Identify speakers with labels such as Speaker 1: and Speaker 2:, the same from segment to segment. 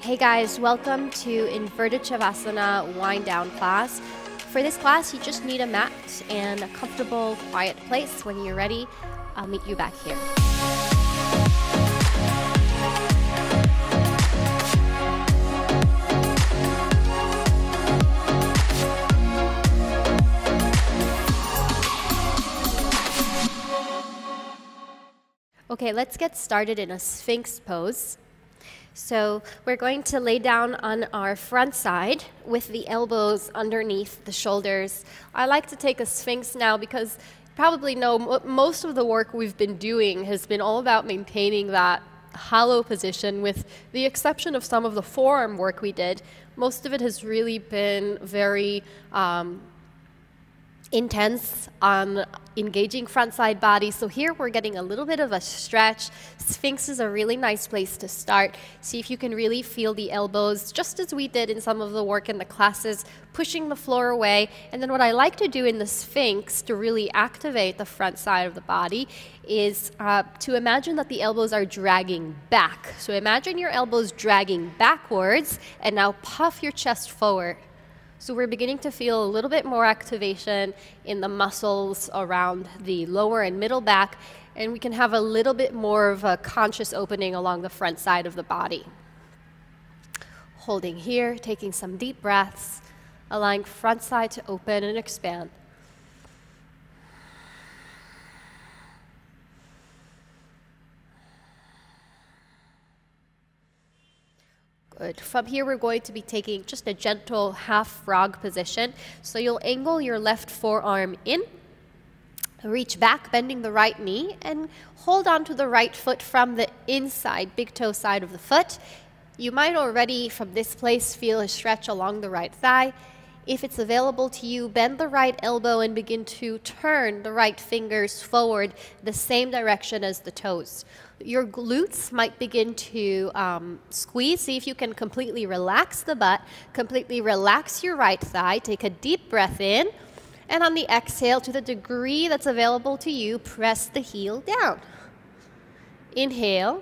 Speaker 1: Hey guys, welcome to Inverted Savasana wind down class. For this class, you just need a mat and a comfortable, quiet place. When you're ready, I'll meet you back here. Okay, let's get started in a Sphinx pose. So we're going to lay down on our front side with the elbows underneath the shoulders. I like to take a Sphinx now because you probably know most of the work we've been doing has been all about maintaining that hollow position, with the exception of some of the forearm work we did. Most of it has really been very intense on engaging front side body. So here we're getting a little bit of a stretch. Sphinx is a really nice place to start. See if you can really feel the elbows, just as we did in some of the work in the classes, pushing the floor away. And then what I like to do in the Sphinx to really activate the front side of the body is to imagine that the elbows are dragging back. So imagine your elbows dragging backwards, and now puff your chest forward. So we're beginning to feel a little bit more activation in the muscles around the lower and middle back, and we can have a little bit more of a conscious opening along the front side of the body. Holding here, taking some deep breaths, allowing front side to open and expand. Good. From here, we're going to be taking just a gentle half frog position. So you'll angle your left forearm in, reach back, bending the right knee, and hold on to the right foot from the inside, big toe side of the foot. You might already, from this place, feel a stretch along the right thigh. If it's available to you, bend the right elbow and begin to turn the right fingers forward the same direction as the toes. Your glutes might begin to squeeze. See if you can completely relax the butt, completely relax your right thigh. Take a deep breath in, and on the exhale, to the degree that's available to you, press the heel down. Inhale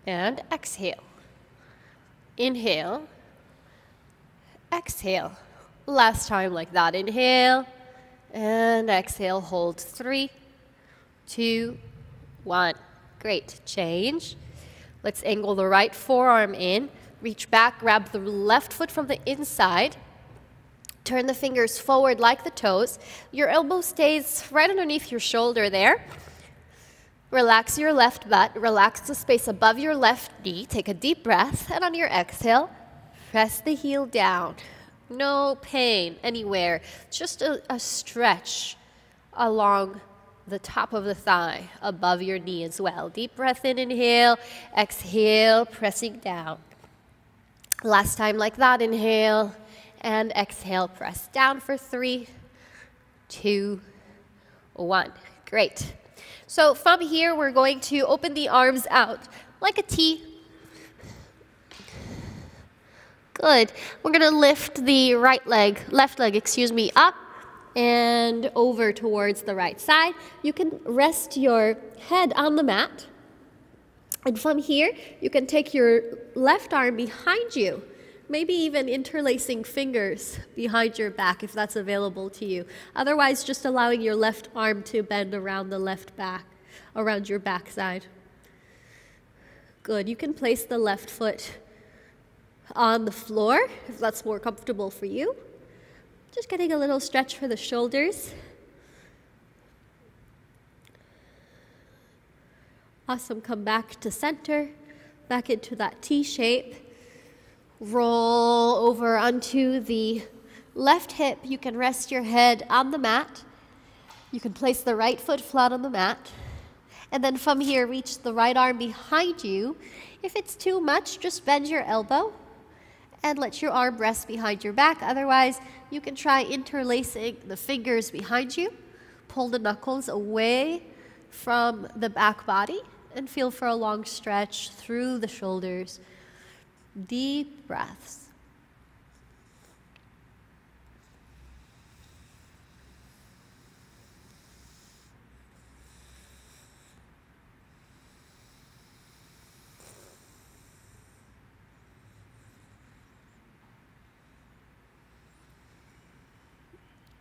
Speaker 1: and exhale. Inhale. Exhale. Last time like that. Inhale and exhale. Hold 3, 2, 1. Great. Change. Let's angle the right forearm in. Reach back, grab the left foot from the inside. Turn the fingers forward like the toes. Your elbow stays right underneath your shoulder there. Relax your left butt. Relax the space above your left knee. Take a deep breath, and on your exhale, press the heel down. No pain anywhere. Just a stretch along the top of the thigh, above your knee as well. Deep breath in, inhale. Exhale, pressing down. Last time like that. Inhale and exhale. Press down for 3, 2, 1. Great. So from here, we're going to open the arms out like a T. Good. We're going to lift the left leg, up and over towards the right side. You can rest your head on the mat. And from here, you can take your left arm behind you, maybe even interlacing fingers behind your back if that's available to you. Otherwise, just allowing your left arm to bend around the left back, around your backside. Good. You can place the left foot on the floor if that's more comfortable for you. Just getting a little stretch for the shoulders. Awesome. Come back to center, back into that T shape. Roll over onto the left hip. You can rest your head on the mat. You can place the right foot flat on the mat. And then from here, reach the right arm behind you. If it's too much, just bend your elbow and let your arm rest behind your back. Otherwise, you can try interlacing the fingers behind you. Pull the knuckles away from the back body and feel for a long stretch through the shoulders. Deep breaths.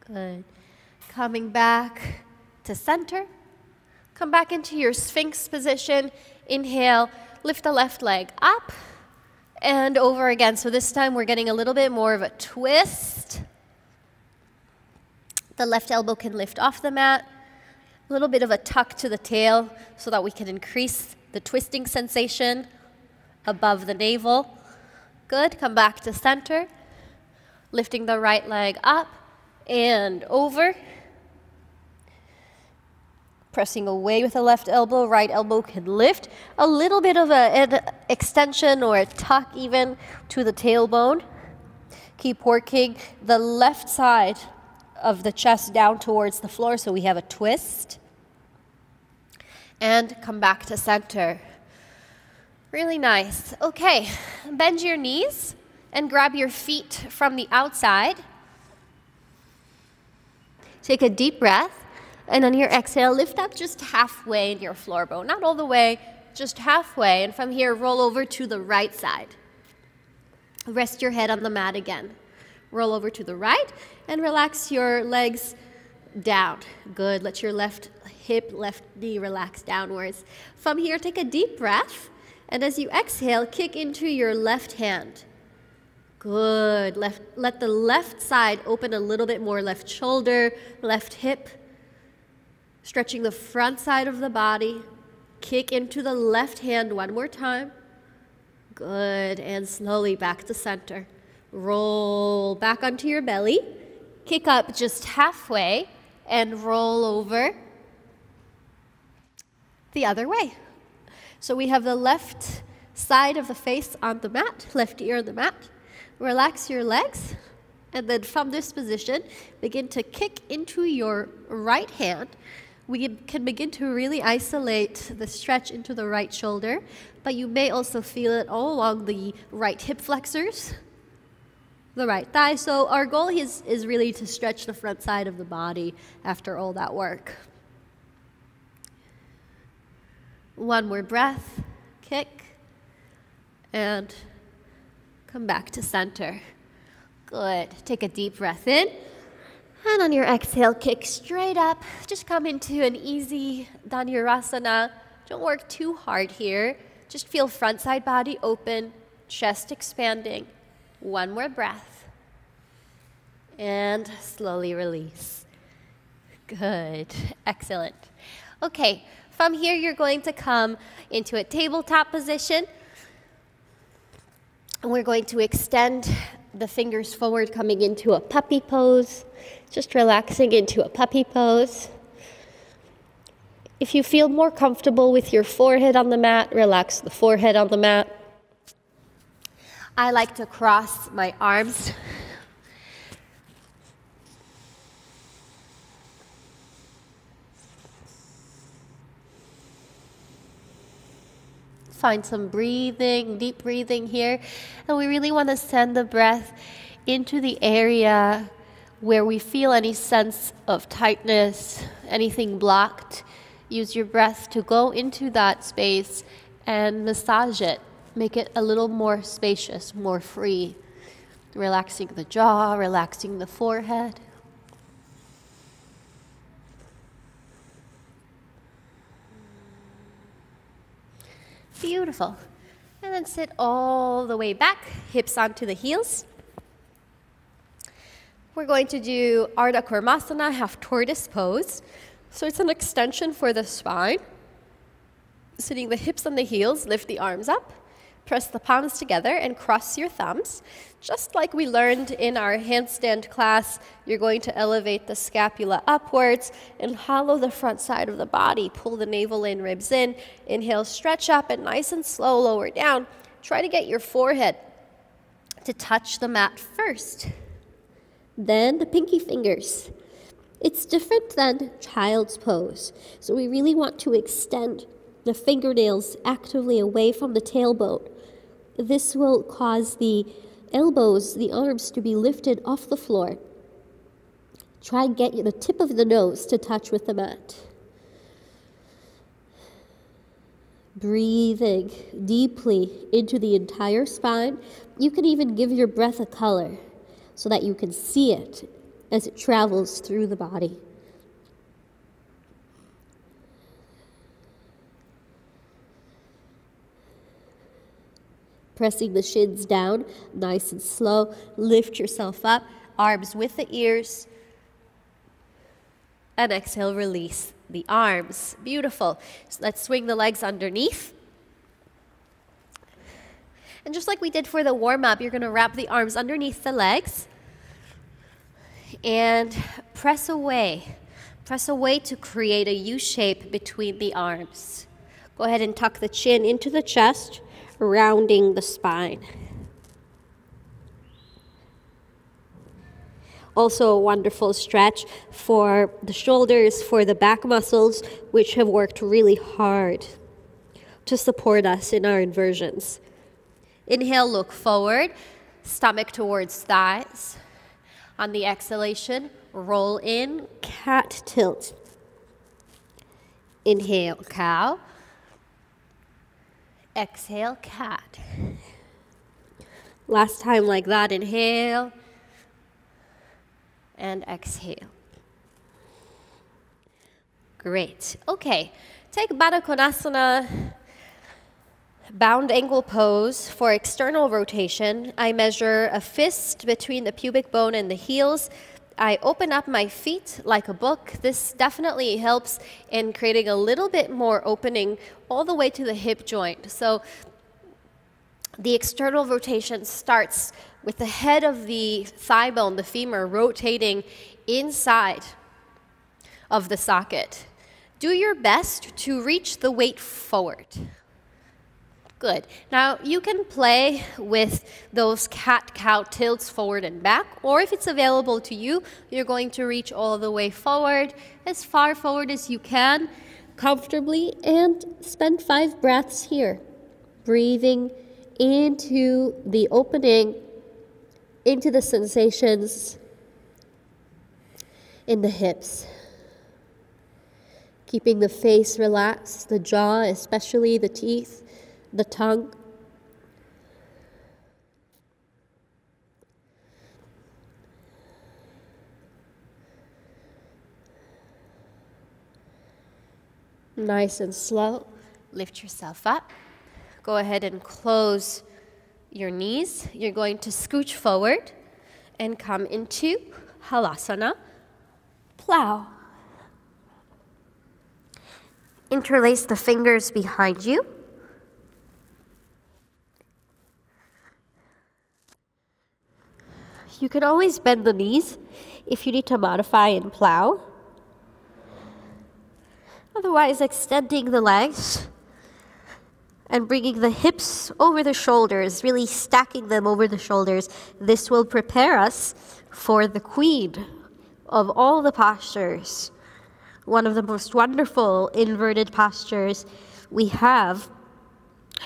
Speaker 1: Good. Coming back to center. Come back into your Sphinx position. Inhale, lift the left leg up and over again. So this time we're getting a little bit more of a twist. The left elbow can lift off the mat. A little bit of a tuck to the tail so that we can increase the twisting sensation above the navel. Good. Come back to center. Lifting the right leg up and over. Pressing away with the left elbow, right elbow can lift. A little bit of an extension or a tuck even to the tailbone. Keep working the left side of the chest down towards the floor so we have a twist. And come back to center. Really nice. Okay, bend your knees and grab your feet from the outside. Take a deep breath. And on your exhale, lift up just halfway in your floor bone. Not all the way, just halfway. And from here, roll over to the right side. Rest your head on the mat again. Roll over to the right and relax your legs down. Good. Let your left hip, left knee relax downwards. From here, take a deep breath. And as you exhale, kick into your left hand. Good. Let the left side open a little bit more. Left shoulder, left hip. Stretching the front side of the body. Kick into the left hand one more time. Good. And slowly back to center. Roll back onto your belly. Kick up just halfway and roll over the other way. So we have the left side of the face on the mat, left ear on the mat. Relax your legs. And then from this position, begin to kick into your right hand. We can begin to really isolate the stretch into the right shoulder, but you may also feel it all along the right hip flexors, the right thigh. So our goal is really to stretch the front side of the body after all that work. One more breath, kick, and come back to center. Good. Take a deep breath in. And on your exhale, kick straight up. Just come into an easy Dhanurasana. Don't work too hard here. Just feel front side body open, chest expanding. One more breath. And slowly release. Good. Excellent. Okay, from here you're going to come into a tabletop position. And we're going to extend the fingers forward, coming into a puppy pose. Just relaxing into a puppy pose. If you feel more comfortable with your forehead on the mat, relax the forehead on the mat. I like to cross my arms. Find some breathing, deep breathing here. And we really want to send the breath into the area where we feel any sense of tightness, anything blocked. Use your breath to go into that space and massage it. Make it a little more spacious, more free. Relaxing the jaw, relaxing the forehead. Beautiful. And then sit all the way back, hips onto the heels. We're going to do Ardha Karmasana, half tortoise pose. So it's an extension for the spine. Sitting the hips on the heels, lift the arms up. Press the palms together and cross your thumbs. Just like we learned in our handstand class, you're going to elevate the scapula upwards and hollow the front side of the body. Pull the navel in, ribs in. Inhale, stretch up, and nice and slow, lower down. Try to get your forehead to touch the mat first. Then the pinky fingers. It's different than child's pose. So we really want to extend the fingernails actively away from the tailbone. This will cause the elbows, the arms to be lifted off the floor. Try and get the tip of the nose to touch with the mat. Breathing deeply into the entire spine. You can even give your breath a color so that you can see it
Speaker 2: as it travels through the body. Pressing the shins down, nice and slow. Lift yourself up, arms with the ears. And exhale, release the arms. Beautiful. So let's swing the legs underneath. And just like we did for the warm-up, you're going to wrap the arms underneath the legs. And press away. Press away to create a U shape between the arms. Go ahead and tuck the chin into the chest, rounding the spine. Also a wonderful stretch for the shoulders, for the back muscles, which have worked really hard to support us in our inversions. Inhale, look forward, stomach towards thighs. On the exhalation, roll in, cat tilt. Inhale, cow. Exhale, cat. Last time like that, inhale and exhale. Great. Okay, take Baddha Konasana, bound ankle pose for external rotation. I measure a fist between the pubic bone and the heels. I open up my feet like a book. This definitely helps in creating a little bit more opening all the way to the hip joint. So the external rotation starts with the head of the thigh bone, the femur, rotating inside of the socket. Do your best to reach the weight forward. Good. Now you can play with those cat-cow tilts forward and back, or if it's available to you, you're going to reach all the way forward, as far forward as you can, comfortably, and spend 5 breaths here. Breathing into the opening, into the sensations in the hips. Keeping the face relaxed, the jaw, especially the teeth, the tongue. Nice and slow. Lift yourself up. Go ahead and close your knees. You're going to scooch forward and come into Halasana, plow. Interlace the fingers behind you. You can always bend the knees if you need to modify and plow. Otherwise, extending the legs and bringing the hips over the shoulders, really stacking them over the shoulders. This will prepare us for the queen of all the postures. One of the most wonderful inverted postures we have,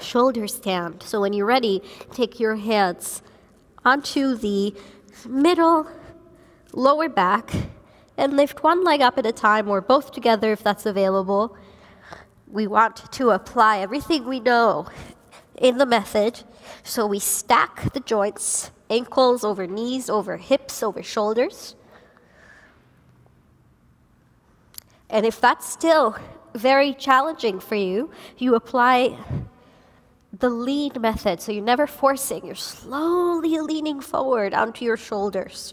Speaker 2: shoulder stand. So when you're ready, take your hands onto the middle, lower back, and lift one leg up at a time or both together if that's available. We want to apply everything we know in the method. So we stack the joints, ankles over knees, over hips, over shoulders. And if that's still very challenging for you, you apply the lean method. So you're never forcing, you're slowly leaning forward onto your shoulders.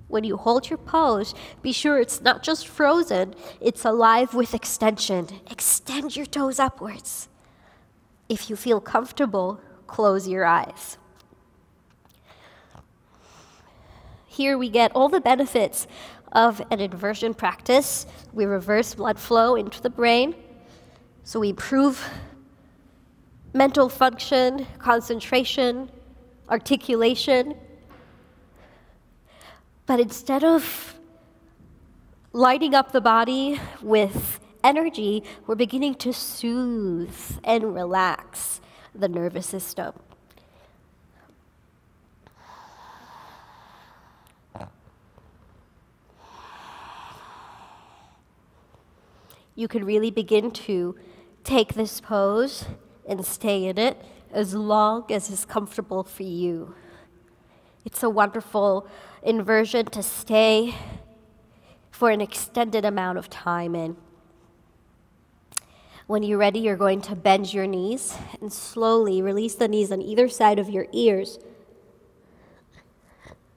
Speaker 2: When you hold your pose, be sure it's not just frozen, it's alive with extension. Extend your toes upwards. If you feel comfortable, close your eyes. Here we get all the benefits of an inversion practice. We reverse blood flow into the brain, so we improve mental function, concentration, articulation. But instead of lighting up the body with energy, we're beginning to soothe and relax the nervous system. You can really begin to take this pose and stay in it as long as is comfortable for you. It's a wonderful inversion to stay for an extended amount of time in. When you're ready, you're going to bend your knees and slowly release the knees on either side of your ears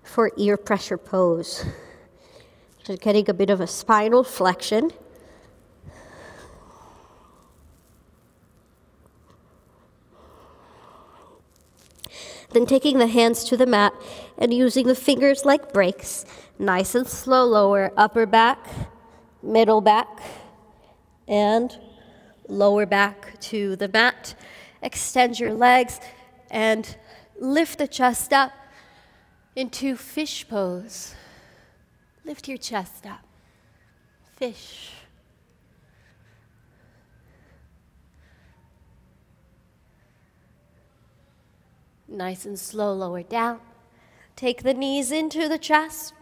Speaker 2: for ear pressure pose. Just getting a bit of a spinal flexion. Then taking the hands to the mat and using the fingers like brakes, nice and slow, lower upper back, middle back, and lower back to the mat. Extend your legs and lift the chest up into fish pose. Lift your chest up. Fish. Nice and slow, lower down. Take the knees into the chest.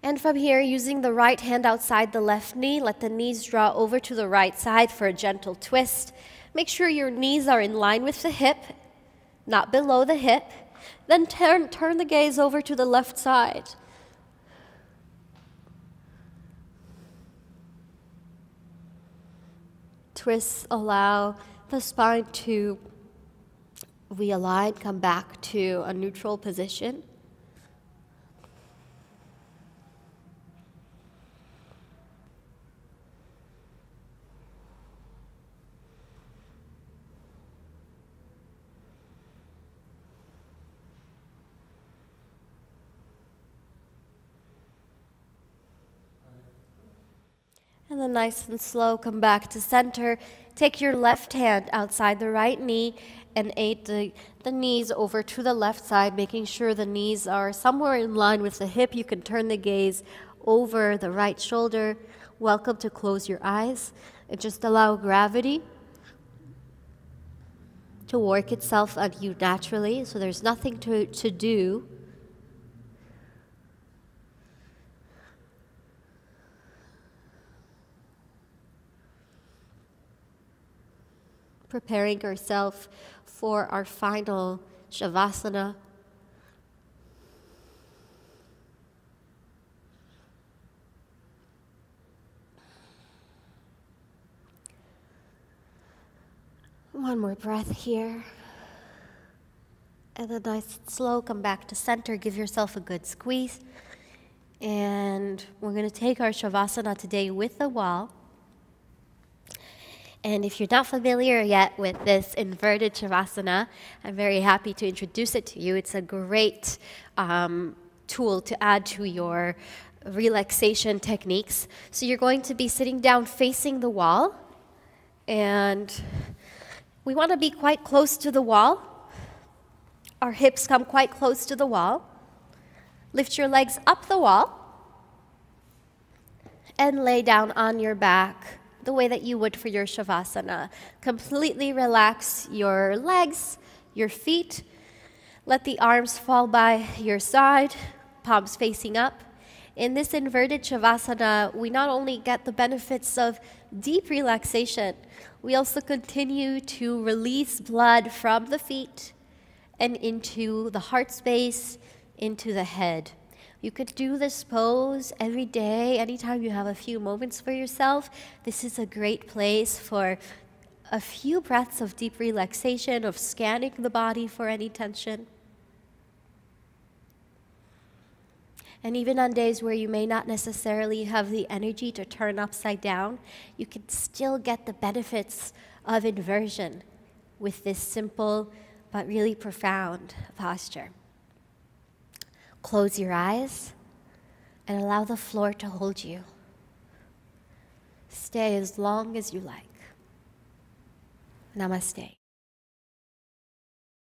Speaker 2: And from here, using the right hand outside the left knee, let the knees draw over to the right side for a gentle twist. Make sure your knees are in line with the hip, not below the hip. Then turn the gaze over to the left side. Twists allow the spine to realign, come back to a neutral position. And then nice and slow, come back to center. Take your left hand outside the right knee and aid the knees over to the left side, making sure the knees are somewhere in line with the hip. You can turn the gaze over the right shoulder. Welcome to close your eyes and just allow gravity to work itself on you naturally. So there's nothing to do. Preparing ourselves for our final Savasana. One more breath here. And then nice and slow, come back to center. Give yourself a good squeeze. And we're going to take our Savasana today with the wall. And if you're not familiar yet with this inverted Savasana, I'm very happy to introduce it to you. It's a great tool to add to your relaxation techniques. So you're going to be sitting down facing the wall. And we want to be quite close to the wall. Our hips come quite close to the wall. Lift your legs up the wall. And lay down on your back the way that you would for your Savasana. Completely relax your legs, your feet. Let the arms fall by your side, palms facing up. In this inverted Savasana, we not only get the benefits of deep relaxation, we also continue to release blood from the feet and into the heart space, into the head. You could do this pose every day, anytime you have a few moments for yourself. This is a great place for a few breaths of deep relaxation, of scanning the body for any tension. And even on days where you may not necessarily have the energy to turn upside down, you can still get the benefits of inversion with this simple but really profound posture. Close your eyes and allow the floor to hold you. Stay as long as you like. Namaste.